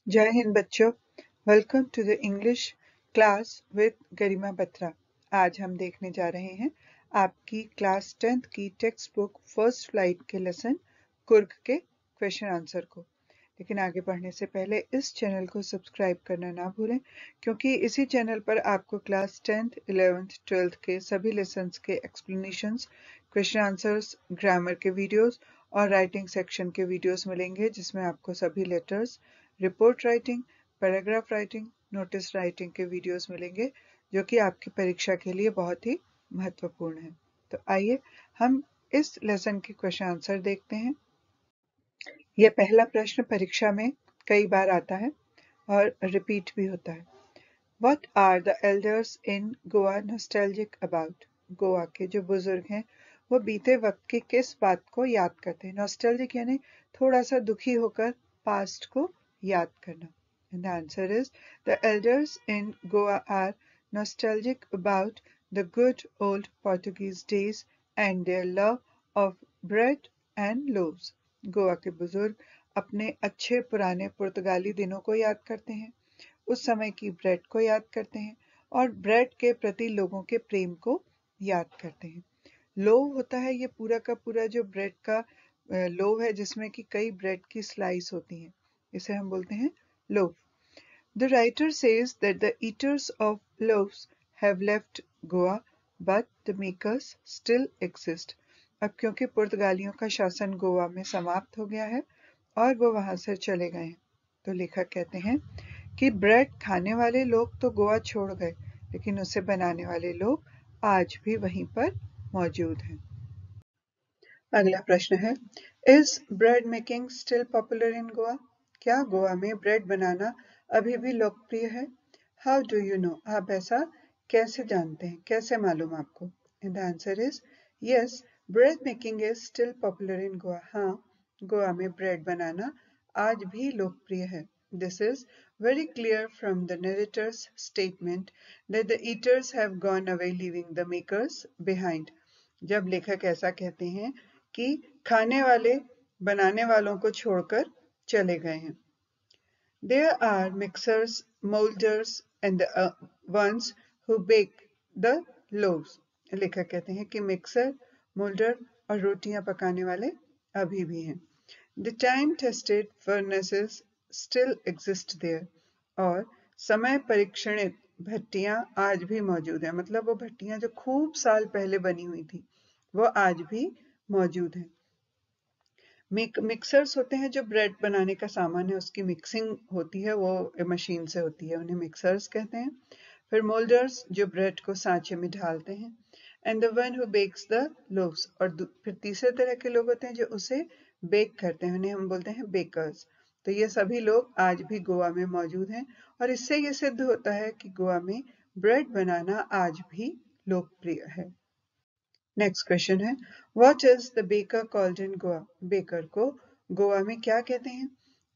जय हिंद बच्चों, welcome to the English class with Garima Batra. आज हम देखने जा रहे हैं आपकी क्लास 10th की टेक्स्ट बुक फर्स्ट फ्लाइट के लेसन कुर्ग के क्वेश्चन आंसर को। लेकिन आगे बढ़ने से पहले इस चैनल को सब्सक्राइब करना ना भूलें, क्योंकि इसी चैनल पर आपको क्लास 10th, 11th, 12th के सभी लेसन्स के एक्सप्लेनेशंस, क्वेश्चन आंसर्स, ग्रामर के वीडियोस और राइटिंग सेक्शन के वीडियोस मिलेंगे, जिसमें आपको सभी letters, report writing, paragraph writing, notice writing के वीडियोस मिलेंगे, जो कि आपकी परीक्षा के लिए बहुत ही महत्वपूर्ण है। तो आइए हम इस लेसन के क्वेश्चन आंसर देखते हैं। यह पहला प्रश्न परीक्षा में कई बार आता है और रिपीट भी होता है। What are the elders in Goa nostalgic about? Goa के जो बुजुर्ग हैं वो बीते वक्त की किस बात को याद करते हैं? नॉस्टैल्जिक यानी थोड़ा सा दुखी होकर पास्ट को याद करना। And the answer is the elders in Goa are nostalgic about the good old Portuguese days and their love of bread and loaves. Goa के बुजुर्ग अपने अच्छे पुराने पुर्तगाली दिनों को याद करते हैं, उस समय की ब्रेड को याद करते हैं और ब्रेड के प्रति लोगों के प्रेम को याद करते हैं। लोव होता है ये पूरा का पूरा जो ब्रेड का लोव है, जिसमें कि कई ब्रेड की स्लाइस होती हैं, इसे हम बोलते हैं low. The writer says that the eaters of loaves have left Goa, but the makers still exist. अब क्योंकि पुर्तगालियों का शासन गोवा में समाप्त हो गया है और वो वहां से चले गए हैं, तो लेखक कहते हैं कि ब्रेड खाने वाले लोग तो गोवा छोड़ गए, लेकिन उसे बनाने वाले लोग आज भी वहीं पर मौजूद हैं। अगला प्रश्न है, is bread making still popular in Goa? क्या गोवा में ब्रेड बनाना अभी भी लोकप्रिय है? How do you know? आप ऐसा कैसे जानते हैं, कैसे मालूम आपको? And the answer is yes, bread making is still popular in Goa. हाँ, गोवा में ब्रेड बनाना आज भी लोकप्रिय है। This is very clear from the narrator's statement that the eaters have gone away leaving the makers behind. जब लेखक ऐसा कहते हैं कि खाने वाले बनाने वालों को छोड़कर चले गए हैं। There are mixers, molders and the ones who bake the loaves. लेखक कहते हैं कि मिक्सर, मोल्डर और रोटियां पकाने वाले अभी भी हैं। The time-tested furnaces still exist there. और समय परीक्षणित भट्टियां आज भी मौजूद हैं, मतलब वो भट्टियां जो खूब साल पहले बनी हुई थी वो आज भी मौजूद हैं। मिक्सर्स होते हैं जो ब्रेड बनाने का सामान है, उसकी मिक्सिंग होती है, वो मशीन से होती है, उन्हें मिक्सर्स कहते हैं। फिर मोल्डर्स जो ब्रेड को सांचे में ढालते हैं, and the one who bakes the loaves, और फिर तीसरे तरह के लोग होते हैं जो उसे बेक करते हैं, उन्हें हम बोलते हैं बेकर्स। तो ये सभी लोग आज भी गोवा में मौजूद हैं और इससे ये सिद्ध होता है कि गोवा में ब्रेड बनाना आज भी लोकप्रिय है। नेक्स्ट क्वेश्चन है, what is the baker called in Goa? Baker को गोवा में क्या कहते हैं?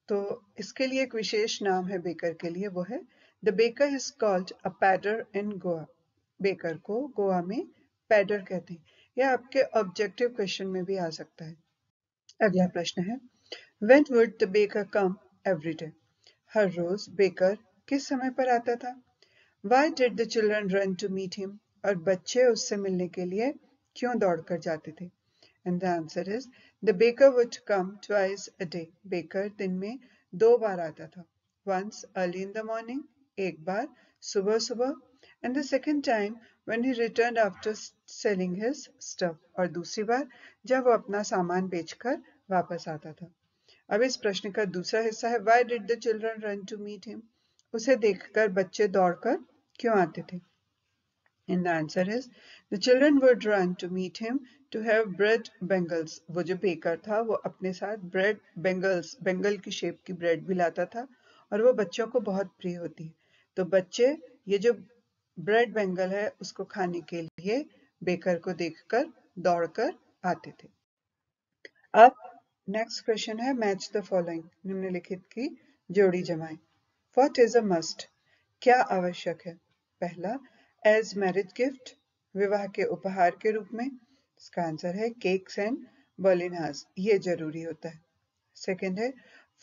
तो इसके लिए एक विशेष नाम है बेकर के लिए, वो है the baker is called a pader in Goa. Baker को गोवा में पैडर कहते हैं। यह आपके ऑब्जेक्टिव क्वेश्चन में भी आ सकता है। अगला प्रश्न है, when would the baker come every day? हर रोज बेकर किस समय पर आता था? Why did the children run to meet him? और बच्चे उससे मिलने के लिए क्यों दौड़कर जाते थे? And the answer is the baker would come twice a day. Baker दिन में 2 बार आता था। Once early in the morning, एक बार सुबह सुबह, and the second time when he returned after selling his stuff, और दूसरी बार जब वो अपना सामान बेचकर वापस आता था। अब इस प्रश्न का दूसरा हिस्सा है, why did the children run to meet him? उसे देखकर बच्चे दौड़कर क्यों आते थे? And the answer is the children would run to meet him to have bread bangles. वो जो बेकर था वो अपने साथ ब्रेड बेंगल्स, बेंगल की शेप की ब्रेड भी लाता था और वो बच्चों को बहुत प्रिय होती है। तो बच्चे ये जो ब्रेड बेंगल है उसको खाने के लिए बेकर को देखकर दौड़कर आते थे। अब नेक्स्ट क्वेश्चन है, मैच द फॉलोइंग। निम्नलिखित की जोड़ी जमाएं। What is a must? क्या आवश्यक है? पहला, एज मैरिज गिफ्ट, विवाह के उपहार के रूप में। इसका आंसर है केक्स एंड बर्लिनहास, ये जरूरी होता है। सेकेंड है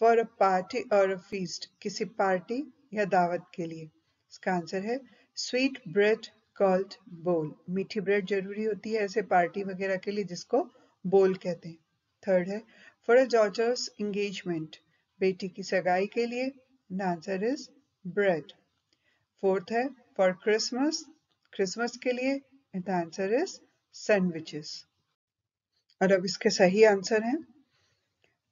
फॉर अ पार्टी और अ फीस्ट, किसी पार्टी या दावत के लिए। इसका आंसर है स्वीट ब्रेड कॉल्ड बोल, मीठी ब्रेड जरूरी होती है ऐसे पार्टी वगैरह के लिए जिसको बोल कहते हैं। थर्ड है फॉर अ डॉटर्स एंगेजमेंट, बेटी की सगाई के लिए। The answer is bread. Fourth है फॉर क्रिसमस, क्रिसमस के लिए। The answer is sandwiches. और अब इसके सही आंसर हैं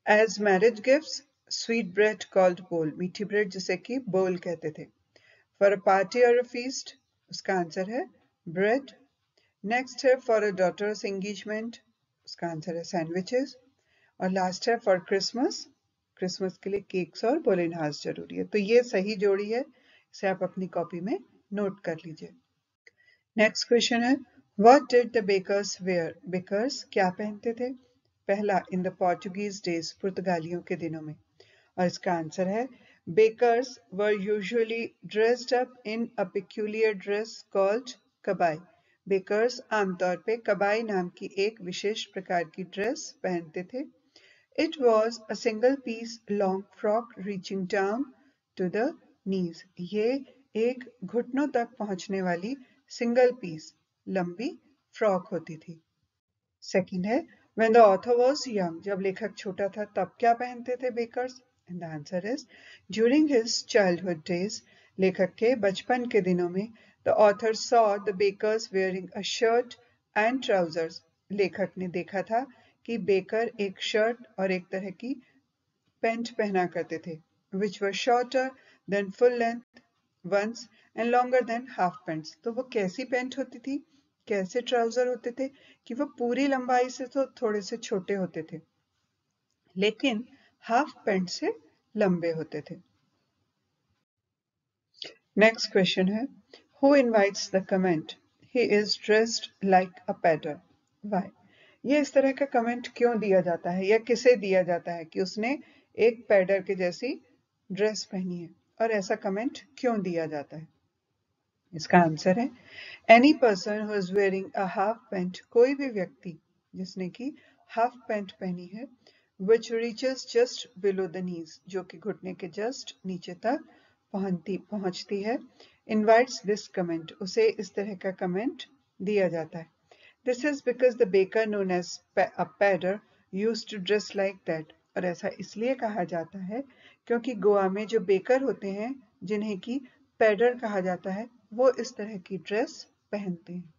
as marriage gifts, sweet bread called bol, मीठी ब्रेड जिसे कि बोल कहते थे। फॉर अ पार्टी और अ फीस्ट, उसका आंसर है ब्रेड। नेक्स्ट है फॉर अ डॉटर्स एंगेजमेंट, उसका आंसर है सैंडविचेस। और लास्ट है फॉर क्रिसमस, क्रिसमस के लिए केक्स और बोलेनहार्स जरूरी है। तो ये सही जोड़ी है, इसे आप अपनी कॉपी में नोट कर लीजिए। नेक्स्ट क्वेश्चन है what did the bakers wear, bakers क्या पहनते थे। पहला इन द पोर्टुगीज डेज, पुर्तगालियों के दिनों में। और इसका आंसर है bakers were usually dressed up in a peculiar dress called kabai. Bakers आमतौर पे कबाई नाम की एक विशेष प्रकार की ड्रेस पहनते थे। It was a single piece long frock reaching down to the knees। ये एक घुटनों तक पहुंचने वाली सिंगल पीस लंबी फ्रॉक होती थी। सेकंड है when the author was young, जब लेखक छोटा था तब क्या पहनते थे bakers. And the answer is during his childhood days, लेखक के बचपन के दिनों में the author saw the bakers wearing a shirt and trousers, लेखक ने देखा था कि बेकर एक शर्ट और एक तरह की पैंट पहना करते थे which were shorter than full length ones and longer than half pants। तो वो कैसी पैंट होती थी, कैसे ट्राउजर होते थे कि वो पूरी लंबाई से तो थोड़े से छोटे होते थे लेकिन हाफ पैंट से लंबे होते थे। नेक्स्ट क्वेश्चन है who invites the comment he is dressed like a pader, why. ये इस तरह का कमेंट क्यों दिया जाता है या किसे दिया जाता है कि उसने एक पैडर के जैसी ड्रेस पहनी है, और ऐसा कमेंट क्यों दिया जाता है। इसका आंसर है any person who is wearing a half pant, कोई भी व्यक्ति जिसने की हाफ पैंट पहनी है which reaches just below the knees, जो कि घुटने के जस्ट नीचे तक पहुंचती है। invites this comment, उसे इस तरह का कमेंट दिया जाता है। This is because the baker known as a padder used to dress like that, और ऐसा इसलिए कहा जाता है क्योंकि गोवा में जो बेकर होते हैं जिन्हें की पैडर कहा जाता है वो इस तरह की ड्रेस पहनते हैं।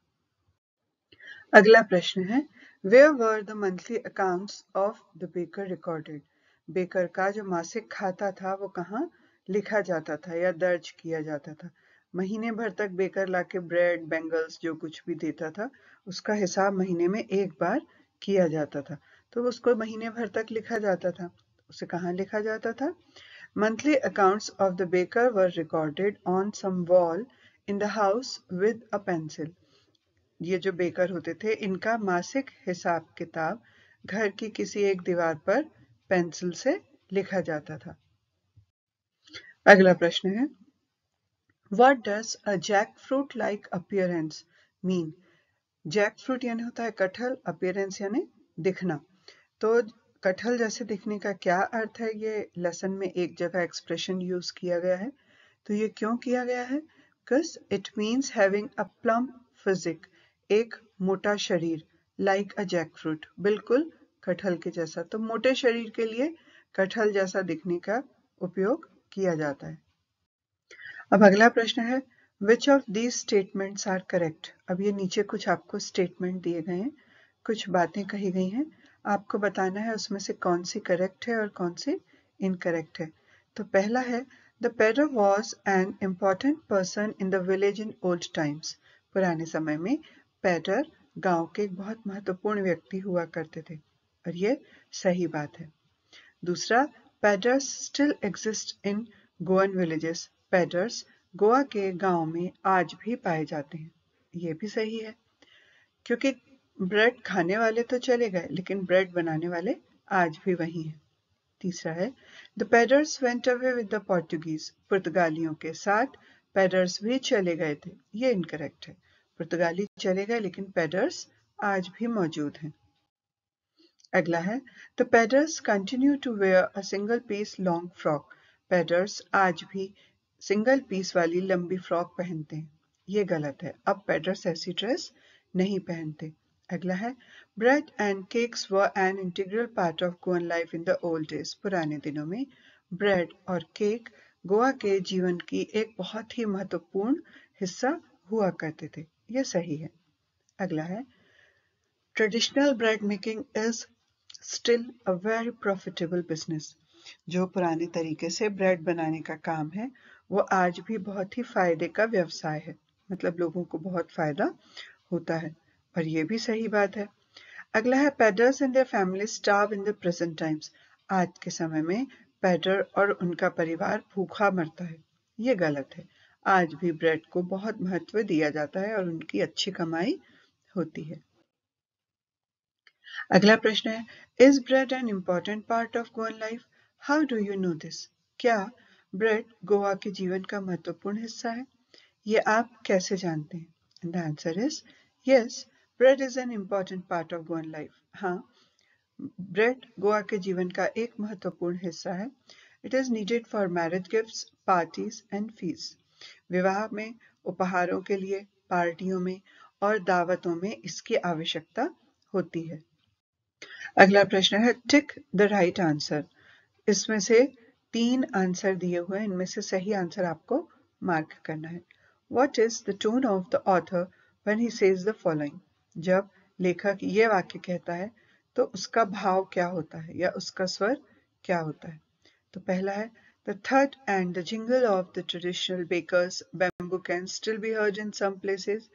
अगला प्रश्न है where were the monthly accounts of the baker recorded, baker का जो मासिक खाता था वो कहाँ लिखा जाता था या दर्ज किया जाता था। महीने भर तक बेकर लाके ब्रेड बैंगल्स जो कुछ भी देता था उसका हिसाब महीने में एक बार किया जाता था, तो उसको महीने भर तक लिखा जाता था। उसे कहाँ लिखा जाता था। Monthly accounts of the baker were recorded on some wall in the house with a pencil। ये जो बेकर होते थे इनका मासिक हिसाब किताब घर की किसी एक दीवार पर पेंसिल से लिखा जाता था। अगला प्रश्न है What does a jackfruit like appearance mean? Jackfruit यानी होता है कटहल, अपीयरेंस यानी दिखना। तो कटहल जैसे दिखने का क्या अर्थ है, ये लेसन में एक जगह एक्सप्रेशन यूज किया गया है। तो ये क्यों किया गया है, because it means having a plump physique, एक मोटा शरीर, लाइक अ जैकफ्रूट, बिल्कुल कटहल के जैसा। तो मोटे शरीर के लिए कटहल जैसा दिखने का उपयोग किया जाता है। अब अगला प्रश्न है which of these statements are correct. अब ये नीचे कुछ आपको स्टेटमेंट दिए गए हैं, कुछ बातें कही गई हैं, आपको बताना है उसमें से कौन सी करेक्ट है और कौन सी इनकरेक्ट है। तो पहला है the pader was an important person in the village in old times. पुराने समय में पैडर गांव के एक बहुत महत्वपूर्ण व्यक्ति हुआ करते थे, और ये सही बात है। दूसरा paders still exist in Goan villages, paders Goa के गांव में आज भी पाए जाते हैं, ये भी सही है क्योंकि ब्रेड खाने वाले तो चले गए लेकिन ब्रेड बनाने वाले आज भी वही हैं। तीसरा है the paders went away with the Portuguese, पुर्तगालियों के साथ पैडर्स भी चले गए थे, ये इनकरेक्ट है। पुर्तगाली चले गए लेकिन पैडर्स आज भी मौजूद हैं। अगला है the paders continue to wear a single piece long frock. Paders आज भी सिंगल पीस वाली लंबी फ्रॉक पहनते हैं। ये गलत है, अब पेडर्स ऐसी ड्रेस नहीं पहनते। अगला है bread and cakes were an integral part of Goan life in the old days. पुराने दिनों में ब्रेड और केक गोवा के जीवन की एक बहुत ही महत्वपूर्ण हिस्सा हुआ करते थे। यह सही है। अगला है traditional bread making is still a very profitable business. जो पुराने तरीके से ब्रेड बनाने का काम है वो आज भी बहुत ही फायदे का व्यवसाय है, मतलब लोगों को बहुत फायदा होता है, और ये भी सही बात है। अगला है paders and their family starve in the present times. आज के समय में पेडर और उनका परिवार भूखा मरता है। ये गलत है, आज भी ब्रेड को बहुत महत्व दिया जाता है और उनकी अच्छी कमाई होती है। अगला प्रश्न है is bread an important part of Goan life? How do you know this? क्या ब्रेड गोवा के जीवन का महत्वपूर्ण हिस्सा है? ये आप कैसे जानते हैं? And the answer is yes, bread is an important part of Goan life. हाँ, ब्रेड गोवा के जीवन का एक महत्वपूर्ण हिस्सा है। It is needed for marriage gifts, parties and feast. विवाह में, उपहारों के लिए, पार्टियों में और दावतों में इसकी आवश्यकता होती है। अगला प्रश्न है टिक द राइट आंसर। इसमें से 3 आंसर दिए हुए हैं, इनमें से सही आंसर आपको मार्क करना है। What is the tone of the author when he says the following? जब लेखक ये वाक्य कहता है तो उसका भाव क्या होता है या उसका स्वर क्या होता है? तो पहला है the thud and the jingle of the traditional bakers bamboo can still be heard in some places.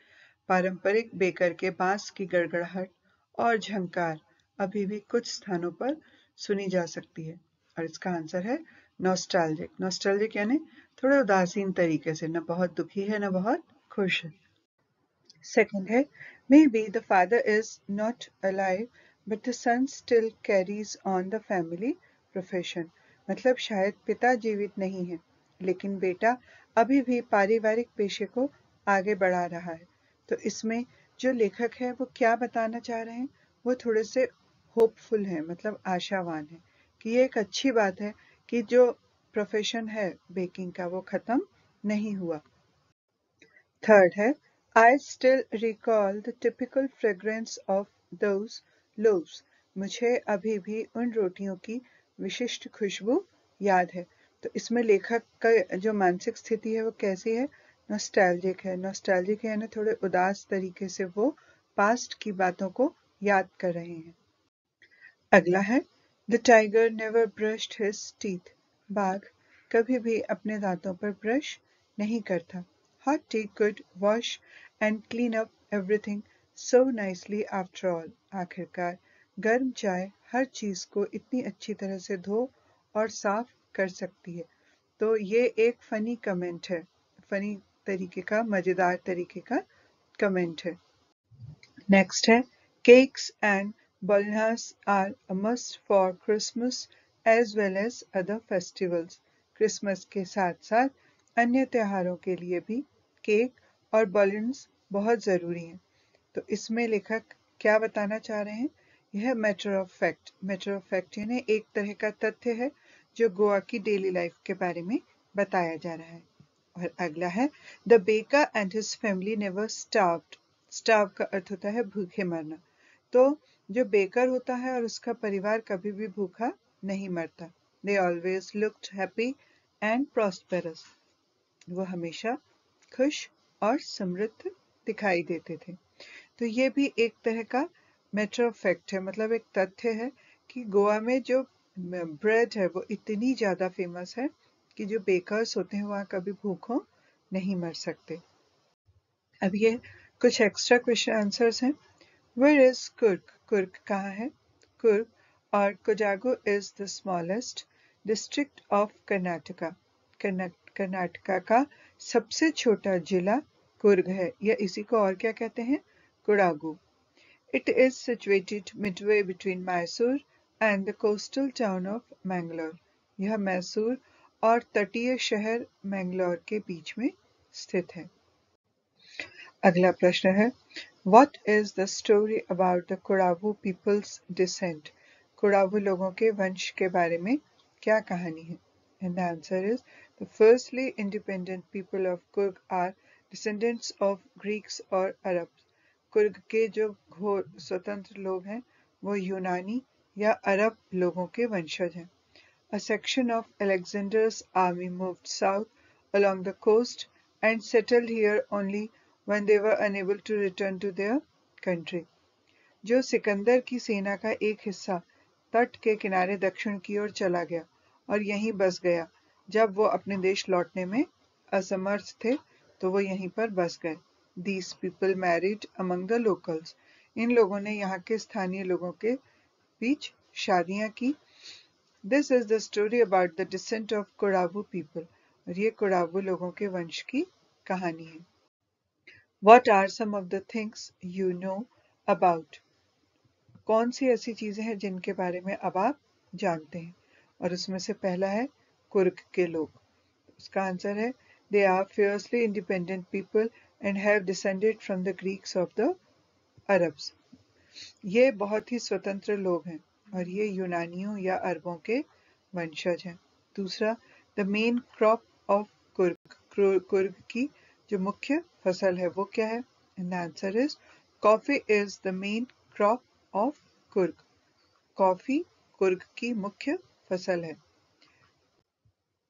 पारंपरिक बेकर के बांस की गड़गड़ाहट और झंकार अभी भी कुछ स्थानों पर सुनी जा सकती है। और इसका आंसर है नॉस्टैल्जिक। नॉस्टैल्जिक यानी थोड़े उदासीन तरीके से, न बहुत दुखी है न बहुत खुश है। सेकंड है maybe the father is not alive but the son still carries on the family profession. मतलब शायद पिता जीवित नहीं है लेकिन बेटा अभी भी पारिवारिक पेशे को आगे बढ़ा रहा है। तो इसमें जो लेखक है वो क्या बताना चाह रहे हैं, वो थोड़े से होपफुल है, मतलब आशावान है कि ये एक अच्छी बात है कि जो प्रोफेशन है बेकिंग का वो खत्म नहीं हुआ। थर्ड है I still recall the typical fragrance of those loaves. मुझे अभी भी उन रोटियों की विशिष्ट खुशबू याद है। तो इसमें लेखक का जो मानसिक स्थिति है वो कैसी है? नॉस्टैल्जिक है। नॉस्टैल्जिक है यानी थोड़े उदास तरीके से वो पास्ट की बातों को याद कर रहे हैं। अगला है the tiger never brushed his teeth. बाघ कभी भी अपने दांतों पर ब्रश नहीं करता। Hot T could wash and clean up everything so nicely after all. आखिरकार गर्म चाय हर चीज को इतनी अच्छी तरह से धो और साफ कर सकती है। तो ये एक फनी कमेंट है, फनी तरीके का, मजेदार तरीके का कमेंट है। नेक्स्ट है cakes and bananas are a must for Christmas as well as other festivals. Christmas के साथ साथ अन्य त्योहारों के लिए भी केक और बलून्स बहुत ज़रूरी हैं। तो इसमें लेखक क्या बताना चाह रहे हैं? यह matter of fact, matter of fact यानी एक तरह का तथ्य है जो गोवा की डेली लाइफ के बारे में बताया जा रहा है। और अगला है the baker and his family never starved. Starve का अर्थ होता है भूखे मरना। तो जो बेकर होता है और उसका परिवार कभी भी भूखा नहीं मरता। They always looked happy and prosperous. वो हमेशा खुश और समृद्ध दिखाई देते थे। तो ये भी एक तरह का मैटर ऑफ फैक्ट है, मतलब एक तथ्य है कि गोवा में जो ब्रेड है वो इतनी ज़्यादा फेमस है कि जो बेकर्स होते हैं वहाँ कभी भूखों नहीं मर सकते। अब ये कुछ एक्स्ट्रा क्वेश्चन आंसर्स हैं। Where is Coorg? कुर्ग कहाँ है? कुर्ग और Kodagu is the smallest district of Karnataka. Karnataka का सबसे छोटा जिला कुर्ग है, या इसी को और क्या कहते हैं? Kodagu. It is situated midway between Mysore and the coastal town of Mangalore. यह मैसूर और तटीय शहर मैंगलोर के बीच में स्थित है। अगला प्रश्न है What is the story about the Kodagu people's descent? कुराबू लोगों के वंश के बारे में क्या कहानी है? And the answer is the firstly independent people of Kurg are descendants of Greeks or Arabs. Coorg के जो घोर स्वतंत्र लोग हैं वो यूनानी या अरब लोगों के वंशज हैं. A section of Alexander's army moved south along the coast and settled here only when they were unable to return to their country. जो सिकंदर की सेना का एक हिस्सा तट के किनारे दक्षिण की ओर चला गया और यहीं बस गया जब वो अपने देश लौटने में असमर्थ थे तो वो यहीं पर बस गए. These people married among the locals. इन लोगों ने यहाँ के स्थानीय लोगों के बीच शादियां की. This is the story about the descent of Korabu people. और ये कोराबू लोगों के वंश की कहानी है. What are some of the things you know about? कौन सी ऐसी चीजें हैं जिनके बारे में अब आप जानते हैं? और उसमें से पहला है कुर्ग के लोग. उसका आंसर है They are fiercely independent people and have descended from the Greeks of the Arabs. ये बहुत ही स्वतंत्र लोग हैं और ये यूनानियों या अरबों के वंशज हैं. दूसरा, the main crop of Coorg. Coorg की जो मुख्य फसल है वो क्या है? And the answer is coffee is the main crop of Coorg. Coffee Coorg की मुख्य फसल है.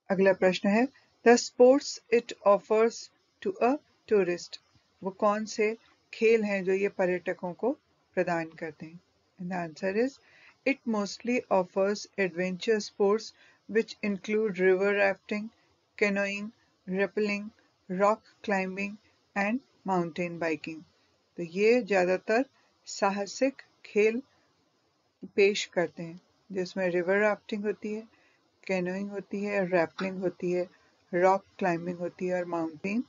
अगला प्रश्न है the sports it offers to a tourist. वो कौन से खेल हैं जो ये पर्यटकों को प्रदान करते हैं? And the answer is it mostly offers adventure sports which include river rafting, canoeing, rappelling, rock climbing and mountain biking. तो ये ज़्यादातर साहसिक खेल पेश करते हैं जिसमें रिवर राफ्टिंग होती है, कैनोइंग होती है, रैपलिंग होती है, रॉक क्लाइंबिंग होती है और माउंटेन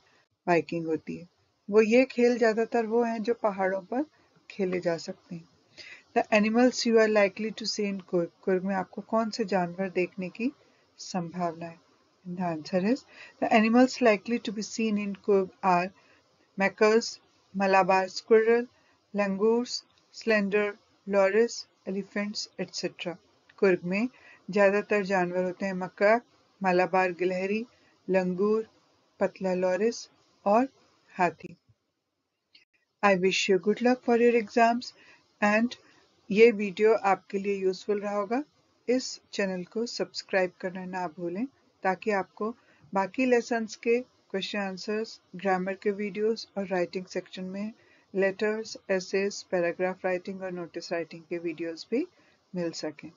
बाइकिंग होती है. वो ये खेल ज़्यादातर वो हैं जो पहाड़ों पर खेले जा सकते हैं. The animals you are likely to see in Coorg. Coorg में आपको कौन से जानवर देखने की संभावना है? The answer is the animals likely to be seen in Coorg are macaques, Malabar squirrel, langurs, slender loris, elephants etcetera. Coorg में ज़्यादातर जानवर होते हैं मकाक, मलाबार गिलहरी, लंगूर, पतला लॉरिस और हाथी. I wish you good luck for your exams and ये वीडियो आपके लिए यूजफुल रहा होगा. इस चैनल को सब्सक्राइब करना ना भूलें ताकि आपको बाकी लेसन्स के क्वेश्चन आंसर्स, ग्रामर के वीडियोस और राइटिंग सेक्शन में लेटर्स, एसेस, पैराग्राफ राइटिंग और नोटिस राइटिंग के वीडियोस भी मिल सकें.